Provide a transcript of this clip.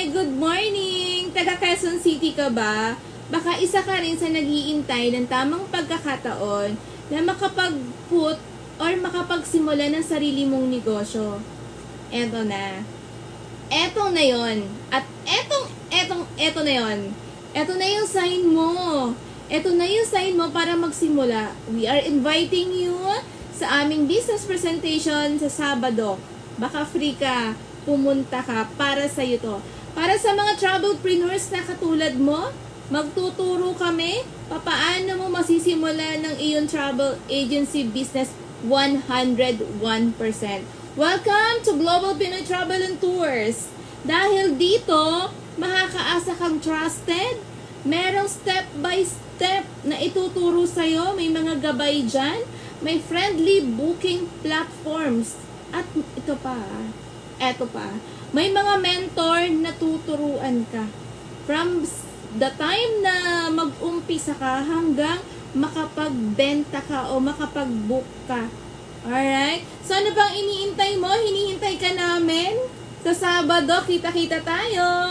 Good morning! Taga Quezon City ka ba? Baka isa ka rin sa nag-iintay ng tamang pagkakataon na makapag-put or makapagsimula ng sarili mong negosyo. Eto na. Eto na yon. At eto na yon. Eto na yung sign mo. Eto na yung sign mo para magsimula. We are inviting you sa aming business presentation sa Sabado. Baka free ka, pumunta ka, para sa iyo to. Para sa mga travelpreneurs na katulad mo, magtuturo kami papaano mo masisimula ng iyong travel agency business 101%. Welcome to Global Pinoy Travel and Tours. Dahil dito, makakaasa kang trusted, merong step by step na ituturo sa'yo, may mga gabay dyan, may friendly booking platforms. At eto pa, may mga mentor na tuturuan ka. From the time na mag-umpisa ka hanggang makapagbenta ka o makapag-book ka. Alright? So ano bang iniintay mo? Hinihintay ka namin? Sa Sabado, kita-kita tayo!